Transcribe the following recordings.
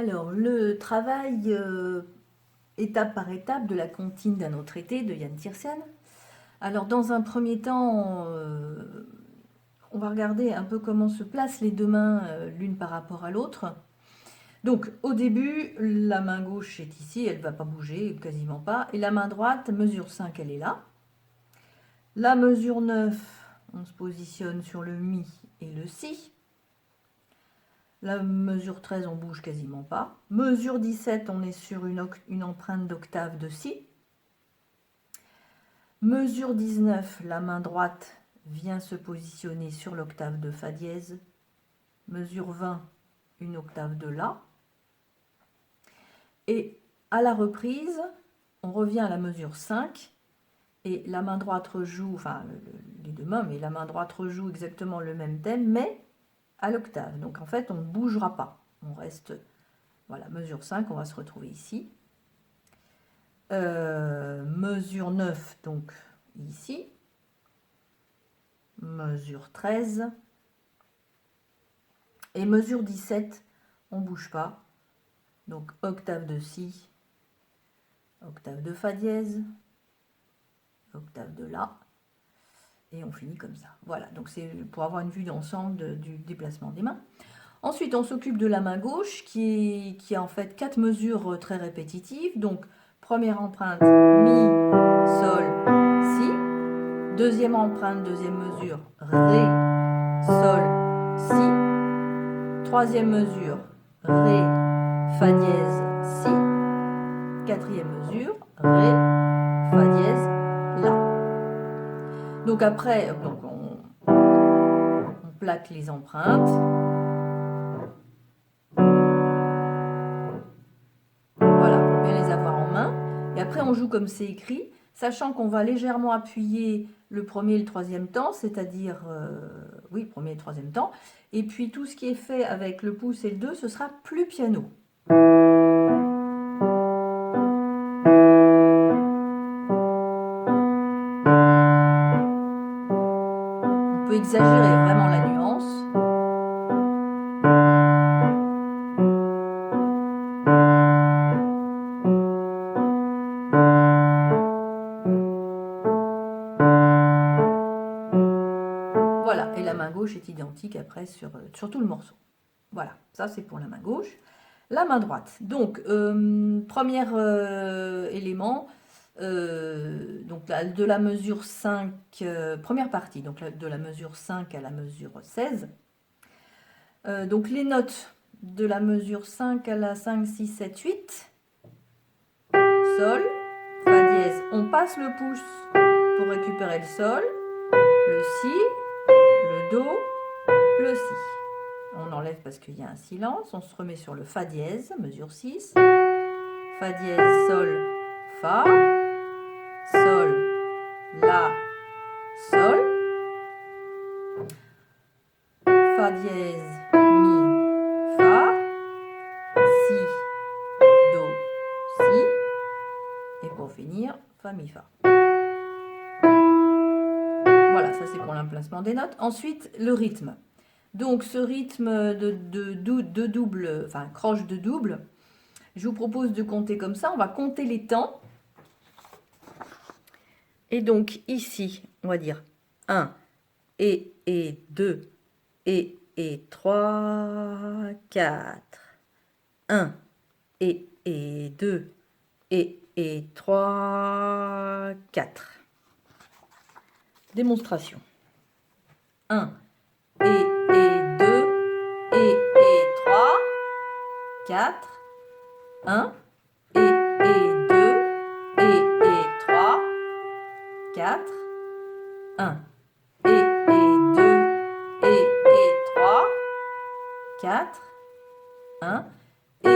Alors, le travail étape par étape de la comptine d'un autre traité de Yann Tiersen. Alors, dans un premier temps, on va regarder un peu comment se placent les deux mains l'une par rapport à l'autre. Donc, au début, la main gauche est ici, elle ne va pas bouger, quasiment pas. Et la main droite, mesure 5, elle est là. La mesure 9, on se positionne sur le Mi et le Si. La mesure 13, on bouge quasiment pas. Mesure 17, on est sur une empreinte d'octave de Si. Mesure 19, la main droite vient se positionner sur l'octave de Fa dièse. Mesure 20, une octave de La. Et à la reprise, on revient à la mesure 5. Et la main droite rejoue, enfin les deux mains, mais la main droite rejoue exactement le même thème, mais à l'octave. Donc en fait, on ne bougera pas. On reste, voilà, mesure 5, on va se retrouver ici. Mesure 9, donc ici. Mesure 13. Et mesure 17, on ne bouge pas. Donc octave de Si, octave de Fa dièse, octave de La. Et on finit comme ça. Voilà, donc c'est pour avoir une vue d'ensemble du déplacement des mains. Ensuite, on s'occupe de la main gauche qui a en fait 4 mesures très répétitives. Donc, première empreinte, Mi, Sol, Si. Deuxième empreinte, deuxième mesure, Ré, Sol, Si. Troisième mesure, Ré, Fa dièse, Si. Quatrième mesure, Ré, Fa dièse, La. Donc après, on plaque les empreintes. Voilà, pour bien les avoir en main. Et après, on joue comme c'est écrit, sachant qu'on va légèrement appuyer le premier et le troisième temps, c'est-à-dire, oui, premier et le troisième temps. Et puis, tout ce qui est fait avec le pouce et le 2, ce sera plus piano. On peut exagérer vraiment la nuance. Voilà, et la main gauche est identique après sur tout le morceau. Voilà, ça c'est pour la main gauche. La main droite. Donc, premier élément, donc de la mesure 5, première partie, donc de la mesure 5 à la mesure 16. Donc les notes de la mesure 5 à la 5, 6, 7, 8. Sol, Fa dièse. On passe le pouce pour récupérer le Sol, le Si, le Do, le Si. On enlève parce qu'il y a un silence. On se remet sur le Fa dièse, mesure 6. Fa dièse, Sol, Fa. Sol, La, Sol. Fa dièse, Mi, Fa. Si, Do, Si. Et pour finir, Fa, Mi, Fa. Voilà, ça c'est pour l'emplacement des notes. Ensuite, le rythme. Donc ce rythme de double, enfin croche de double, je vous propose de compter comme ça. On va compter les temps. Et donc ici, on va dire 1 et 2 et 3, 4. 1 et 2 et 3, 4. Démonstration. 1 et 2 et 3, 4. 1 et 2 et 3, 4. 1 et 2 et 3, 4. 1 et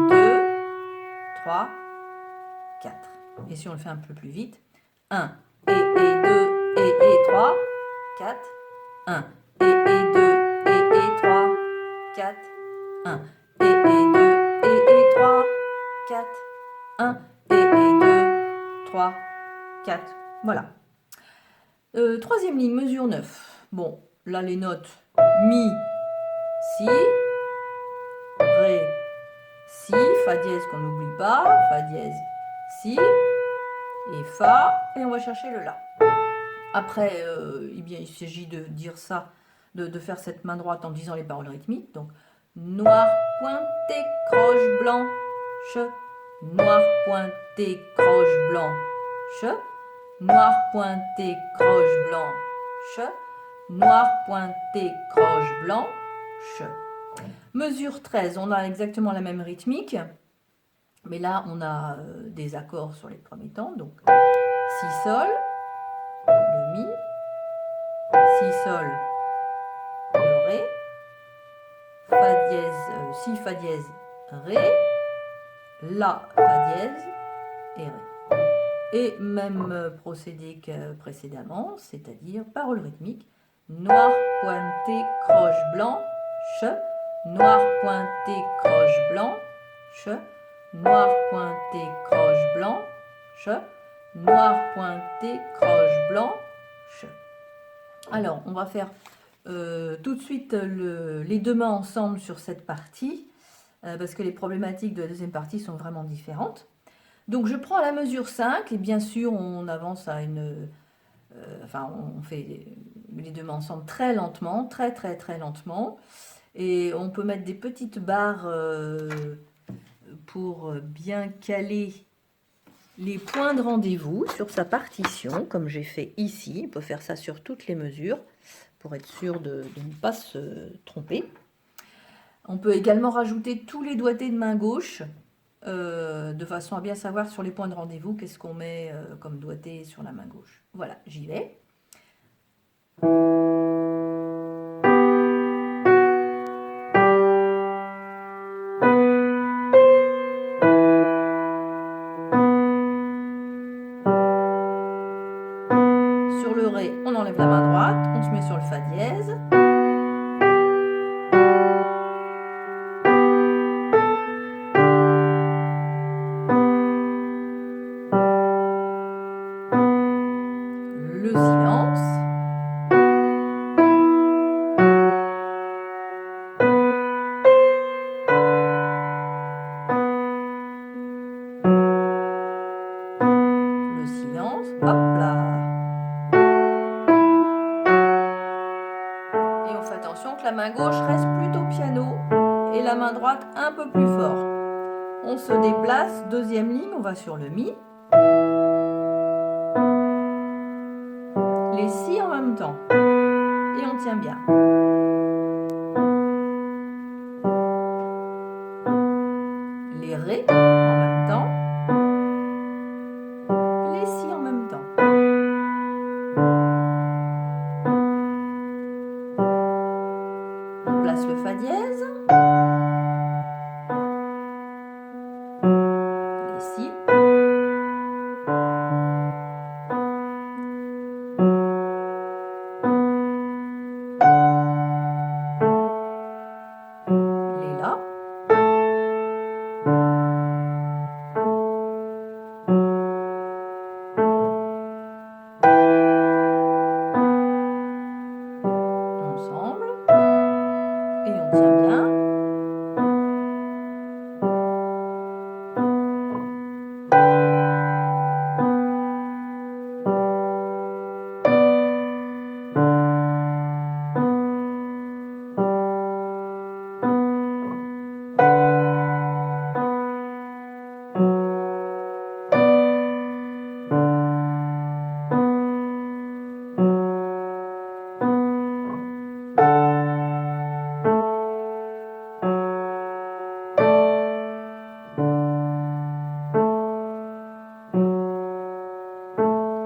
2, 3, 4. Et si on le fait un peu plus vite, 1 et 2 et 3, 4. 1 et 2 et 3, 4. 1 et 2 et 3, 4. 1 et 2, 3, 4. Voilà. Troisième ligne, mesure 9. Bon, là les notes Mi, Si, Ré, Si, Fa dièse qu'on n'oublie pas, Fa dièse, Si, et Fa, et on va chercher le La. Après, eh bien, il s'agit de dire ça, de faire cette main droite en disant les paroles rythmiques. Donc, noir, pointé, croche, blanche, noir, pointé, croche, blanche, noir, pointé, croche, blanche, noir, pointé, croche, blanche. Mesure 13, on a exactement la même rythmique, mais là, on a des accords sur les premiers temps. Donc, Si, Sol, le Mi, Si, Sol, le Ré, Fa dièse, Si, Fa dièse, Ré, La, Fa dièse et Ré. Et même procédé que précédemment, c'est-à-dire parole rythmique. Noir, pointé, croche, blanche, noir, pointé, croche, blanche, noir, pointé, croche, blanche, noir, pointé, croche, blanche. Alors, on va faire tout de suite les deux mains ensemble sur cette partie, parce que les problématiques de la deuxième partie sont vraiment différentes. Donc, je prends la mesure 5, et bien sûr, on avance à une... enfin, on fait les deux mains ensemble très lentement, très lentement. Et on peut mettre des petites barres pour bien caler les points de rendez-vous sur sa partition, comme j'ai fait ici. On peut faire ça sur toutes les mesures, pour être sûr de ne pas se tromper. On peut également rajouter tous les doigtés de main gauche, de façon à bien savoir sur les points de rendez-vous qu'est-ce qu'on met comme doigté sur la main gauche. Voilà, j'y vais. Sur le Ré, on enlève la main droite, on se met sur le Fa dièse. Le silence. Le silence. Hop là. Et on fait attention que la main gauche reste plutôt piano et la main droite un peu plus fort. On se déplace, deuxième ligne, on va sur le Mi. Les Si en même temps. Et on tient bien. Les Ré en même temps. Les Si en même temps. On place le Fa dièse. Les Si. Les La. Ensemble. Et on tient bien.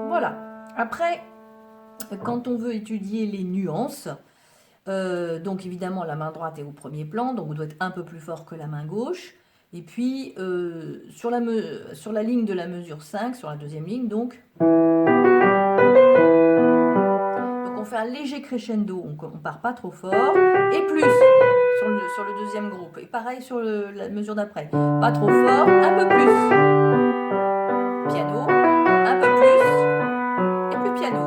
Voilà. Après, quand on veut étudier les nuances, donc évidemment la main droite est au premier plan, donc on doit être un peu plus fort que la main gauche. Et puis sur la ligne de la mesure 5, sur la deuxième ligne, donc on fait un léger crescendo, on ne part pas trop fort, et plus sur le deuxième groupe. Et pareil sur la mesure d'après, pas trop fort, un peu plus. Piano, un peu plus, et plus piano.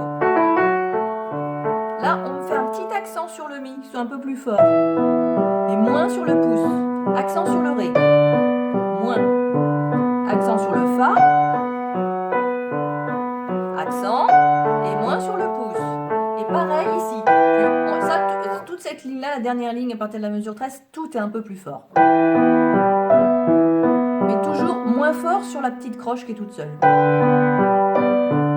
Là, on fait un petit accent sur le Mi, soit un peu plus fort. Et moins sur le pouce. Accent sur le Ré. accent sur le Fa, accent, et moins sur le pouce. Et pareil ici. Toute cette ligne-là, la dernière ligne à partir de la mesure 13, tout est un peu plus fort. Mais toujours moins fort sur la petite croche qui est toute seule.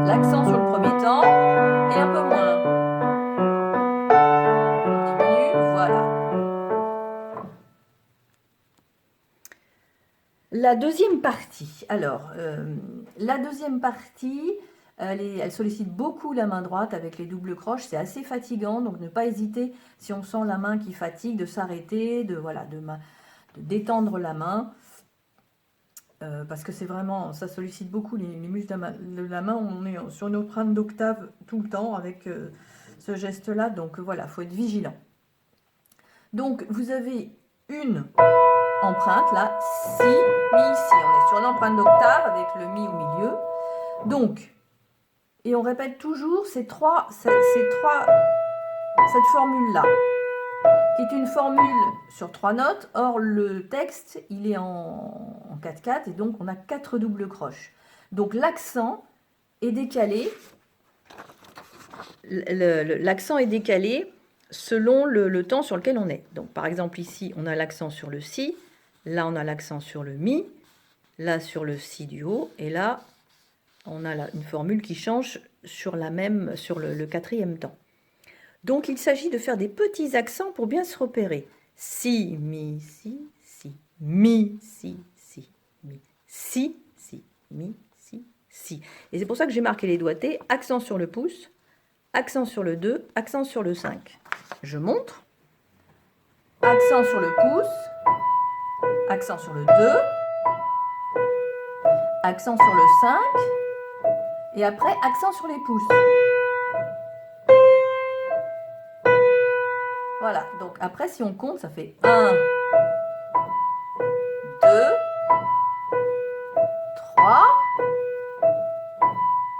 L'accent sur le premier temps, et un peu moins. On diminue, voilà. La deuxième partie. Alors, la deuxième partie, elle sollicite beaucoup la main droite avec les doubles croches. C'est assez fatigant, donc ne pas hésiter, si on sent la main qui fatigue, de s'arrêter, de détendre la main. Parce que c'est vraiment, ça sollicite beaucoup les muscles de la main. On est sur une empreinte d'octave tout le temps avec ce geste-là. Donc voilà, il faut être vigilant. Donc vous avez une empreinte là, si, mi, si. On est sur une empreinte d'octave avec le mi au milieu. Donc, et on répète toujours cette formule-là, qui est une formule sur 3 notes. Or, le texte, il est en 4/4 et donc on a 4 doubles croches. Donc, l'accent est décalé. L'accent est décalé selon le temps sur lequel on est. Donc, par exemple, ici, on a l'accent sur le si. Là, on a l'accent sur le mi. Là, sur le si du haut. Et là, on a une formule qui change sur le quatrième temps. Donc, il s'agit de faire des petits accents pour bien se repérer. Si, mi, si, mi, si, mi, si, mi, si. Et c'est pour ça que j'ai marqué les doigtés. Accent sur le pouce, accent sur le 2, accent sur le 5. Je montre. Accent sur le pouce, accent sur le 2, accent sur le 5, et après, accent sur les pouces. Voilà, donc après, si on compte, ça fait 1, 2, 3,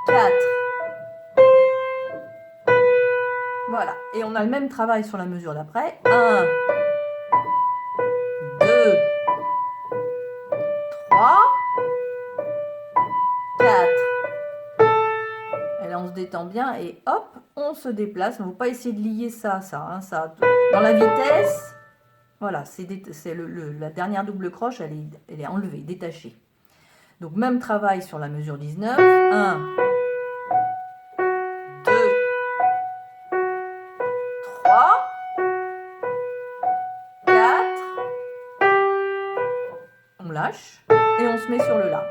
4. Voilà, et on a le même travail sur la mesure d'après. 1, 2, 3, 4. Et là, on se détend bien et hop, on se déplace. Il ne faut pas essayer de lier ça à ça, hein, ça. Dans la vitesse, voilà, la dernière double croche, elle est enlevée, détachée. Donc, même travail sur la mesure 19. 1, 2, 3, 4. On lâche et on se met sur le La.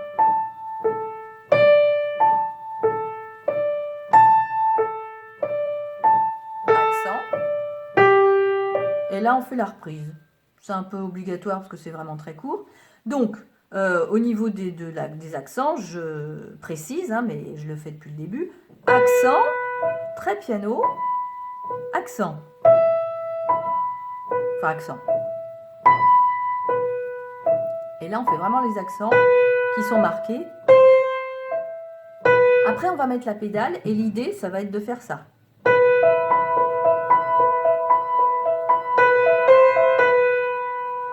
Et là, on fait la reprise. C'est un peu obligatoire parce que c'est vraiment très court. Donc, au niveau des accents, je précise, hein, mais je le fais depuis le début. Accent, très piano, accent. Enfin, accent. Et là, on fait vraiment les accents qui sont marqués. Après, on va mettre la pédale et l'idée, ça va être de faire ça.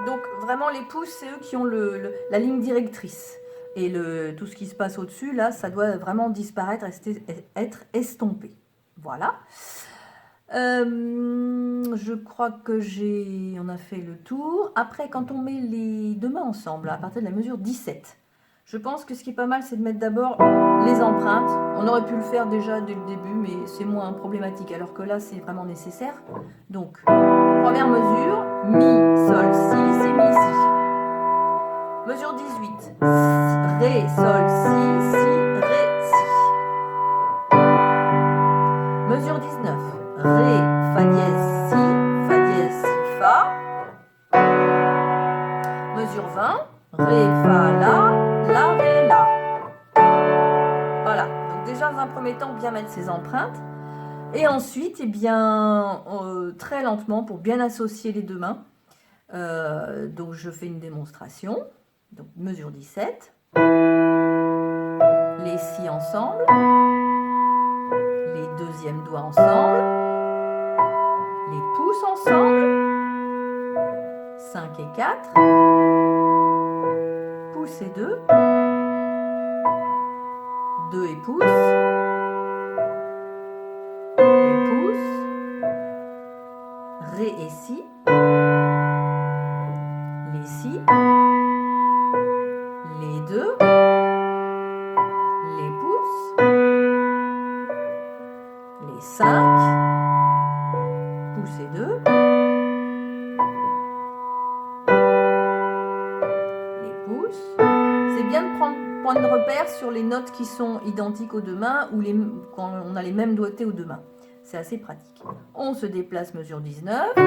Donc vraiment les pouces, c'est eux qui ont la ligne directrice. Et tout ce qui se passe au-dessus, là, ça doit vraiment disparaître, être estompé. Voilà. Je crois que on a fait le tour. Après, quand on met les deux mains ensemble, à partir de la mesure 17, je pense que ce qui est pas mal, c'est de mettre d'abord les empreintes. On aurait pu le faire déjà dès le début, mais c'est moins problématique, alors que là, c'est vraiment nécessaire. Donc, première mesure, mi, sol, si, c'est mi, si. Mesure 18, ré, sol, si, ré, si. Mesure 19, ré, fa dièse, si, fa. Mesure 20, ré, fa, la, ré, la. Voilà, donc déjà dans un premier temps, bien mettre ses empreintes. Et ensuite, eh bien, très lentement, pour bien associer les deux mains, donc je fais une démonstration. Donc mesure 17. Les si ensemble. Les deuxièmes doigts ensemble. Les pouces ensemble. 5 et 4. Pouce et 2. 2 et pouce, et pouce, ré et si, les si, les 2, les pouces, les 5, pouce et 2, les pouces. C'est bien de prendre point de repère sur les notes qui sont identiques aux deux mains ou quand on a les mêmes doigtés aux deux mains. C'est assez pratique. On se déplace, mesure 19. Le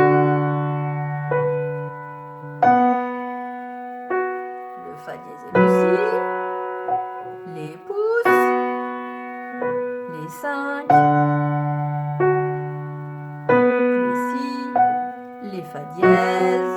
fa dièse et le si. Les pouces. Les 5. Les si. Les fa dièse.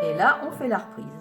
Et là, on fait la reprise.